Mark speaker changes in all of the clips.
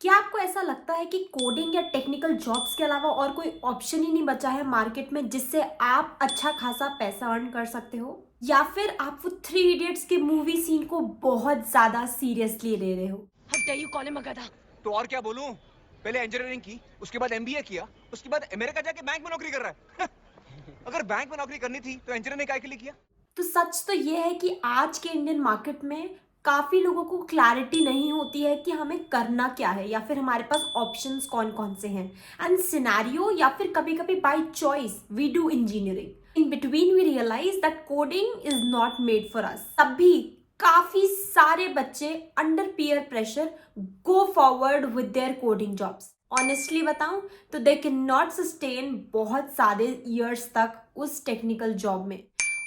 Speaker 1: क्या आपको ऐसा लगता है कि कोडिंग या टेक्निकल जॉब्स के अलावा और कोई ऑप्शन ही नहीं बचा है मार्केट में जिससे आप अच्छा खासा पैसा अर्न कर सकते हो? या फिर आप वो थ्री इडियट्स के मूवी सीन को बहुत ज्यादा सीरियसली ले रहे हो?
Speaker 2: How dare you call him a गधा?
Speaker 3: तो और क्या बोलूं? पहले इंजीनियरिंग की, उसके बाद एमबीए किया, उसके बाद अमेरिका जाके बैंक में नौकरी कर रहा है। अगर बैंक में नौकरी करनी थी तो इंजीनियरिंग काहे के लिए किया?
Speaker 1: तो सच तो ये है कि आज के इंडियन मार्केट में काफी लोगों को क्लैरिटी नहीं होती है कि हमें करना क्या है या फिर हमारे पास ऑप्शंस कौन कौन से हैं। एंड सिनेरियो या फिर कभी कभी by choice we do engineering, in between we realise that coding is not made for us. तभी काफी सारे बच्चे under peer pressure go forward with their coding jobs. Honestly बताऊं तो दे कैन नॉट सस्टेन बहुत सारे ईयर्स तक उस टेक्निकल जॉब में।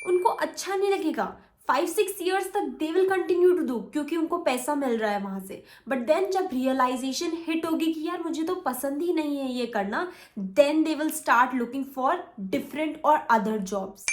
Speaker 1: उनको अच्छा नहीं लगेगा, 5-6 ईयर्स तक they will continue to do क्योंकि उनको पैसा मिल रहा है वहां से। बट देन जब रियलाइजेशन हिट होगी कि यार मुझे तो पसंद ही नहीं है ये करना, then they will start looking for different और अदर जॉब्स।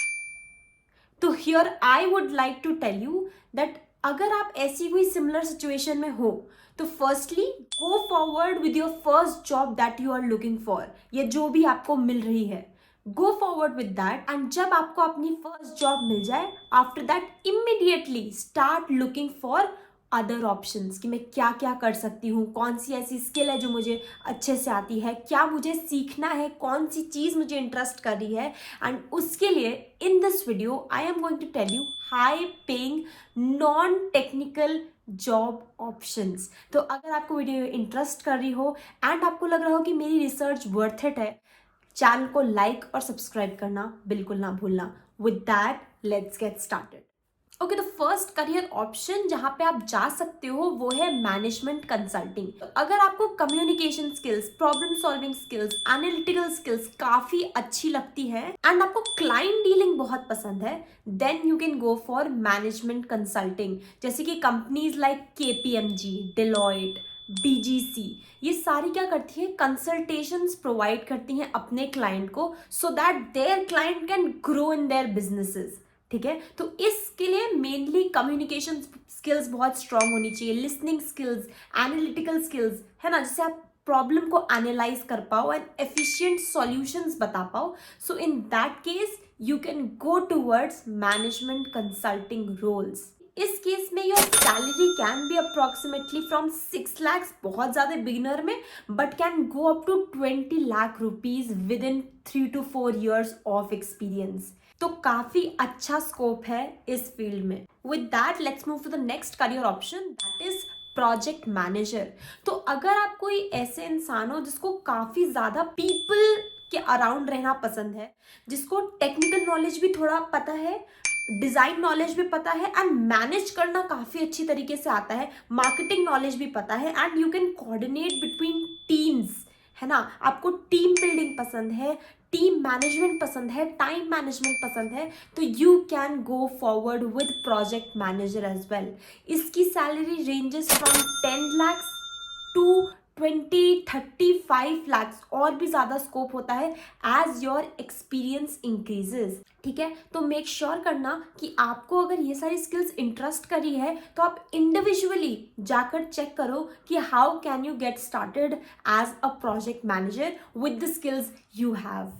Speaker 1: तो here I would like to tell you that अगर आप ऐसी कोई सिमिलर सिचुएशन में हो तो firstly go forward with your first job that you are looking for, या जो भी आपको मिल रही है go forward with that. And जब आपको अपनी फर्स्ट जॉब मिल जाए, after that immediately start looking for other options कि मैं क्या क्या कर सकती हूँ, कौन सी ऐसी स्किल है जो मुझे अच्छे से आती है, क्या मुझे सीखना है, कौन सी चीज़ मुझे इंटरेस्ट कर रही है। एंड उसके लिए in this video I am going to tell you high paying non technical job options. तो अगर आपको वीडियो इंटरेस्ट कर रही हो एंड आपको लग रहा हो कि मेरी रिसर्च वर्थ इट है, चैनल को लाइक और सब्सक्राइब करना बिल्कुल ना भूलना। With that let's get started. Okay, तो फर्स्ट करियर ऑप्शन जहां पे आप जा सकते हो वो है मैनेजमेंट कंसल्टिंग। तो अगर आपको communication skills, problem solving skills, analytical skills काफी अच्छी लगती है एंड आपको क्लाइंट डीलिंग बहुत पसंद है, then you can go for management consulting. जैसे कि companies like KPMG, Deloitte, BCG, ये सारी क्या करती है, कंसल्टेशंस प्रोवाइड करती हैं अपने क्लाइंट को so that there client can grow in their businesses. ठीक है, तो इसके लिए मेनली कम्युनिकेशन स्किल्स बहुत स्ट्रांग होनी चाहिए, लिसनिंग स्किल्स, एनालिटिकल स्किल्स, है ना, जिससे आप प्रॉब्लम को एनालाइज कर पाओ एंड एफिशिएंट सॉल्यूशंस बता पाओ। So in that case you can go towards management consulting roles. इस केस में your salary can be approximately from 6 lakhs, बहुत ज़्यादा बिगिनर में, but can go up to 20 lakh rupees within 3 to 4 years of experience. तो काफी अच्छा scope है इस फील्ड में। With that let's move to the next career option, that is project manager. तो अगर आप कोई ऐसे इंसान हो जिसको काफी ज्यादा पीपल के अराउंड रहना पसंद है, जिसको टेक्निकल नॉलेज भी थोड़ा पता है, डिजाइन नॉलेज भी पता है एंड मैनेज करना काफी अच्छी तरीके से आता है, मार्केटिंग नॉलेज भी पता है and you can coordinate between teams, है ना, आपको टीम बिल्डिंग पसंद है, टीम मैनेजमेंट पसंद है, टाइम मैनेजमेंट पसंद है, तो you can go forward with project manager as well. इसकी salary ranges from 10 lakhs to 20-35 lakhs, और भी ज़्यादा स्कोप होता है एज योर एक्सपीरियंस इंक्रीजेज। ठीक है, तो मेक श्योर करना कि आपको अगर ये सारी स्किल्स इंटरेस्ट करी है तो आप इंडिविजुअली जाकर चेक करो कि how can you get started as a project manager with the skills you have.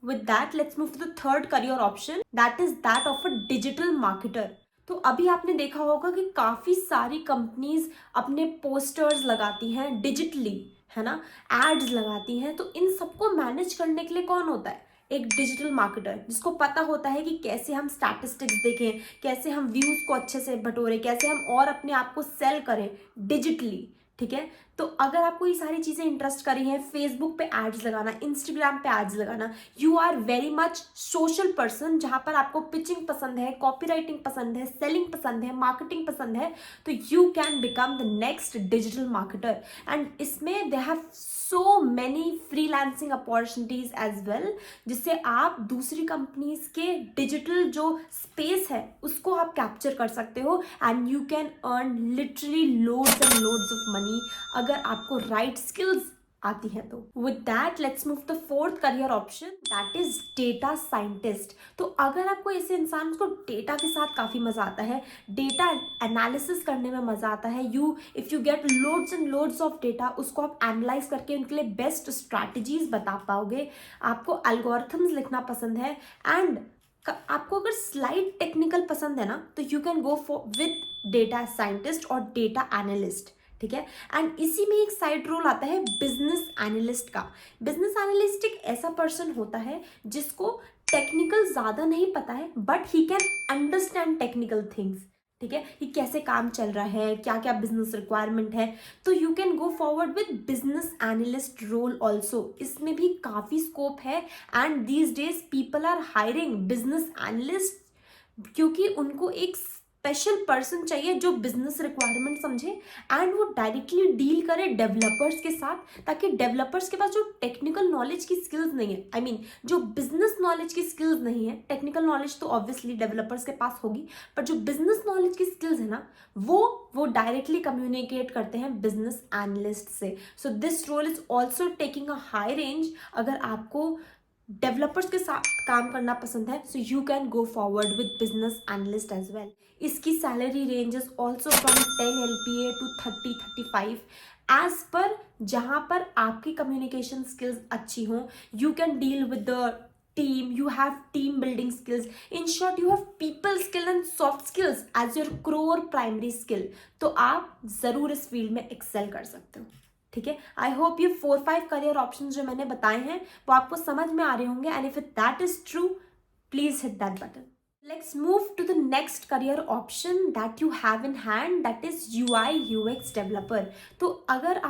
Speaker 1: With that, let's move to the third career option, that is that of a digital marketer. तो अभी आपने देखा होगा कि काफ़ी सारी कंपनीज अपने posters लगाती हैं डिजिटली, है ना, एड्स लगाती हैं। तो इन सबको मैनेज करने के लिए कौन होता है, एक डिजिटल मार्केटर, जिसको पता होता है कि कैसे हम स्टैटिस्टिक्स देखें, कैसे हम व्यूज़ को अच्छे से बटोरें, कैसे हम और अपने आप को सेल करें डिजिटली। ठीक है, तो अगर आपको ये सारी चीज़ें इंटरेस्ट करी हैं, फेसबुक पे एड्स लगाना, इंस्टाग्राम पे एड्स लगाना, you are very much social person, जहाँ पर आपको पिचिंग पसंद है, कॉपीराइटिंग पसंद है, सेलिंग पसंद है, मार्केटिंग पसंद है, तो you can become the next digital marketer. And इसमें they have so many freelancing opportunities as well, जिससे आप दूसरी कंपनीज के डिजिटल जो स्पेस है उसको आप कैप्चर कर सकते हो and you can earn literally loads and loads of money अगर आपको राइट स्किल्स आती है। तो with that let's move the fourth career option, that is data scientist. तो अगर आपको ऐसे इंसान को डेटा के साथ काफ़ी मज़ा आता है, डेटा एनालिसिस करने में मज़ा आता है, if you get loads and loads of data, उसको आप एनालाइज करके उनके लिए बेस्ट स्ट्रैटेजीज बता पाओगे, आपको एल्गोरिथम्स लिखना पसंद है, एंड आपको अगर स्लाइड टेक्निकल पसंद है ना, तो you can go for with data scientist और डेटा एनालिस्ट। ठीक है, एंड इसी में एक साइड रोल आता है बिजनेस एनालिस्ट का। बिजनेस एनालिस्ट एक ऐसा पर्सन होता है जिसको टेक्निकल ज़्यादा नहीं पता है, but he can understand technical things. ठीक है, कि कैसे काम चल रहा है, क्या क्या बिजनेस रिक्वायरमेंट है, तो you can go forward with business analyst role also. इसमें भी काफ़ी स्कोप है, and these days people are hiring business analyst, क्योंकि उनको एक स्पेशल पर्सन चाहिए जो बिजनेस रिक्वायरमेंट समझे एंड वो डायरेक्टली डील करे डेवलपर्स के साथ, ताकि डेवलपर्स के पास जो टेक्निकल नॉलेज की स्किल्स नहीं है, आई मीन जो बिजनेस नॉलेज की स्किल्स नहीं है, टेक्निकल नॉलेज तो ऑब्वियसली डेवलपर्स के पास होगी, पर जो बिजनेस नॉलेज की स्किल्स है ना, वो डायरेक्टली कम्युनिकेट करते हैं बिजनेस एनालिस्ट से। So this role is also taking a high range. अगर आपको डेवलपर्स के साथ काम करना पसंद है, so you can go forward with business analyst as well. इसकी salary ranges also from 10 LPA to 30-35 as per जहाँ पर आपकी कम्युनिकेशन स्किल्स अच्छी हों, you can deal with the team, you have team building skills, in short you have people skill and soft skills as your core primary skill। तो आप ज़रूर इस field में एक्सेल कर सकते हो। ठीक है, आई होप ये 4-5 करियर ऑप्शंस जो मैंने बताए हैं वो आपको समझ में आ रहे होंगे, and if that is true please hit that button. Let's move to the next career option that you have in hand, that is UI UX developer। तो अगर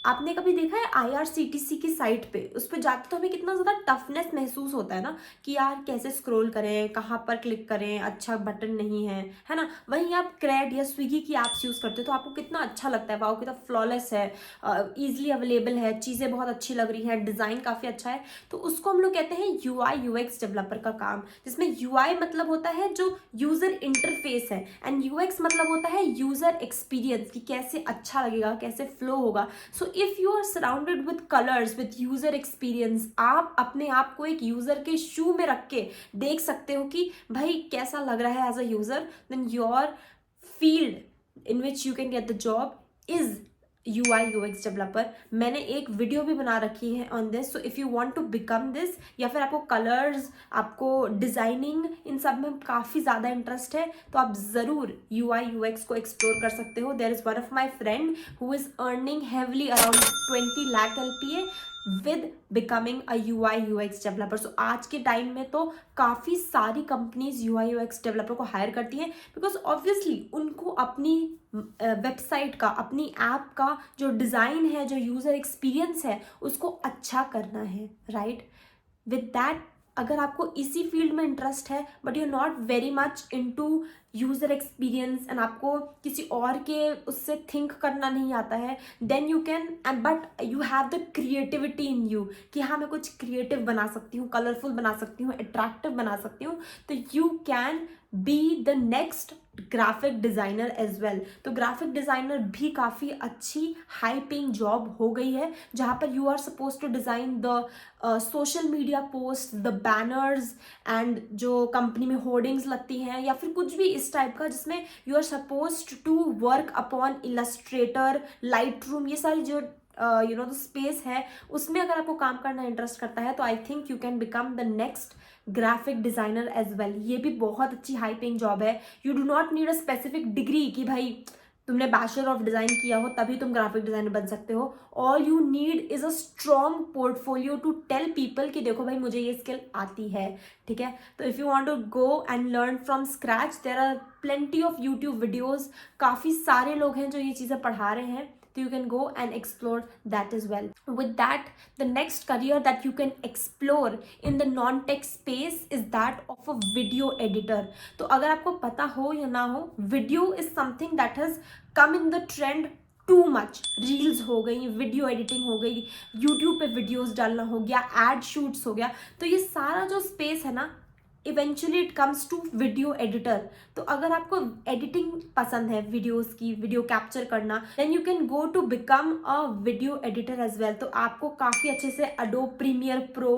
Speaker 1: आपने कभी देखा है IRCTC की साइट पे, उस पर जाके तो हमें कितना ज़्यादा टफनेस महसूस होता है ना, कि यार कैसे स्क्रॉल करें, कहाँ पर क्लिक करें, अच्छा बटन नहीं है ना। वहीं आप क्रैड या स्विगी की ऐप्स यूज़ करते हो तो आपको कितना अच्छा लगता है, वाओ कितना फ्लॉलेस है, ईजिली अवेलेबल है, चीज़ें बहुत अच्छी लग रही हैं, डिज़ाइन काफ़ी अच्छा है। तो उसको हम लोग कहते हैं UI UX डेवलपर का काम, जिसमें UI मतलब होता है जो यूज़र इंटरफेस है, एंड UX मतलब होता है यूज़र एक्सपीरियंस, कि कैसे अच्छा लगेगा, कैसे फ्लो होगा। So if you are surrounded with colours, with user experience, आप अपने आप को एक यूज़र के शू में रख के देख सकते हो कि भाई कैसा लग रहा है as a user, then your field in which you can get the job is UI UX developer. मैंने एक वीडियो भी बना रखी है on this, so if you want to become this, या फिर आपको कलर्स, आपको डिज़ाइनिंग, इन सब में काफ़ी ज़्यादा इंटरेस्ट है, तो आप ज़रूर UI UX को एक्सप्लोर कर सकते हो। There is one of my friend who is earning heavily around 20 lakh LPA with becoming a UI UX developer. So आज के टाइम में तो काफ़ी सारी कंपनीज UI UX डेवलपर को हायर करती हैं, बिकॉज ऑब्वियसली उनको अपनी वेबसाइट का, अपनी ऐप का जो डिज़ाइन है, जो यूज़र एक्सपीरियंस है, उसको अच्छा करना है, राइट। विद दैट, अगर आपको इसी फील्ड में इंटरेस्ट है but you not very much into user experience, and आपको किसी और के उससे थिंक करना नहीं आता है, then you can, and but you have the creativity in you, कि हाँ मैं कुछ क्रिएटिव बना सकती हूँ, कलरफुल बना सकती हूँ, अट्रैक्टिव बना सकती हूँ, तो you can be the next graphic designer as well. तो ग्राफिक डिज़ाइनर भी काफ़ी अच्छी हाई पेइंग जॉब हो गई है, जहाँ पर you are suppose to design the social media post, the banners, and जो कंपनी में होर्डिंग्स लगती हैं, या फिर कुछ भी इस टाइप का, जिसमें you are suppose to work upon Illustrator, Lightroom, ये सारी जो यू नो द स्पेस है, उसमें अगर आपको काम करना इंटरेस्ट करता है, तो I think you can become the next graphic designer as well. ये भी बहुत अच्छी हाई पेइंग जॉब है। You do not need a specific degree कि भाई तुमने बैचलर ऑफ डिज़ाइन किया हो तभी तुम ग्राफिक डिज़ाइनर बन सकते हो। All you need is a strong portfolio to tell people कि देखो भाई मुझे ये स्किल आती है। ठीक है, तो if you want to go and learn from scratch, there are plenty of YouTube videos, काफ़ी सारे लोग हैं जो ये चीज़ें पढ़ा रहे हैं, so you can go and explore that as well. With that, the next career that you can explore in the non-tech space is that of a video editor। तो अगर आपको पता हो या ना हो, video is something that has come in the trend too much. Reels हो गई, वीडियो एडिटिंग हो गई, यूट्यूब पे वीडियोस डालना हो गया, एड शूट्स हो गया, तो ये सारा जो स्पेस है ना, eventually it comes to video editor. तो अगर आपको एडिटिंग पसंद है, वीडियोस की, वीडियो कैप्चर करना, then you can go to become a video editor as well. तो आपको काफ़ी अच्छे से Adobe Premiere Pro,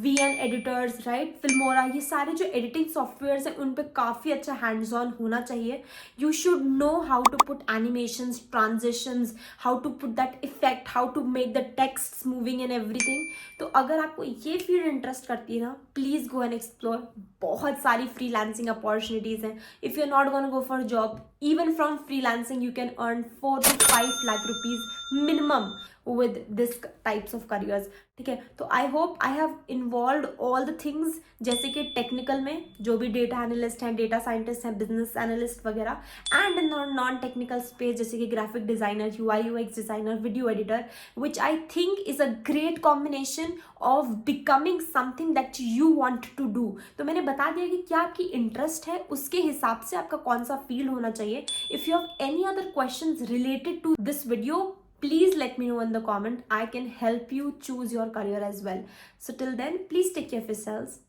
Speaker 1: VN editors, right, Filmora, ये सारे जो एडिटिंग सॉफ्टवेयर्स हैं उन पे काफ़ी अच्छा हैंड्स ऑन होना चाहिए। You should know how to put animations, transitions, how to put that effect, how to make the text moving and everything. तो अगर आपको ये फील्ड इंटरेस्ट करती है ना, प्लीज़ गो एंड एक्सप्लोर। बहुत सारी फ्रीलांसिंग अपॉर्चुनिटीज़ हैं। If you are not gonna go for job, even from freelancing you can earn 4 to 5 lakh rupees minimum with this types of careers। ठीक है, तो I hope I have involve all the things, जैसे कि technical में जो भी data analyst हैं, data scientist हैं, बिजनेस एनालिस्ट वगैरह, and in non technical space जैसे कि graphic designer, UI/UX designer, video editor, which I think is a great combination of becoming something that you want to do. तो मैंने बता दिया कि क्या आपकी इंटरेस्ट है, उसके हिसाब से आपका कौन सा फील्ड होना चाहिए। If you have any other questions related to this video, please let me know in the comment. I can help you choose your career as well. So till then, please take care of yourselves.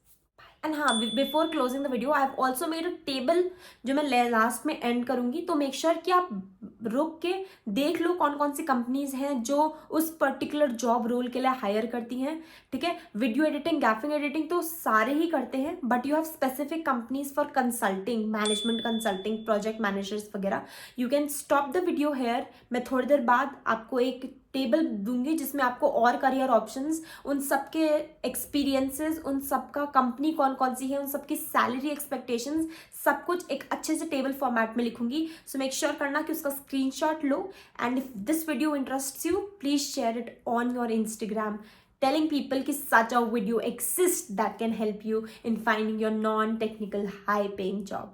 Speaker 1: And हाँ, before closing the video I have also made a table जो मैं last में and करूंगी। तो make sure कि आप रुक के देख लो कौन कौन सी कंपनीज हैं जो उस पर्टिकुलर जॉब रोल के लिए हायर करती हैं। ठीक है, वीडियो एडिटिंग, ग्राफिक एडिटिंग तो सारे ही करते हैं, but you have specific companies for consulting, management consulting, project managers वगैरह। You can stop the video here. मैं थोड़ी देर बाद आपको एक टेबल दूंगी जिसमें आपको और करियर ऑप्शंस, उन सब के एक्सपीरियंसेस, उन सब का कंपनी कौन कौन सी है, उन सब की सैलरी एक्सपेक्टेशंस, सब कुछ एक अच्छे से टेबल फॉर्मेट में लिखूंगी। सो मेक श्योर करना कि उसका screenshot low, and if this video interests you, please share it on your Instagram, telling people कि such a video exists that can help you in finding your non-technical high paying job.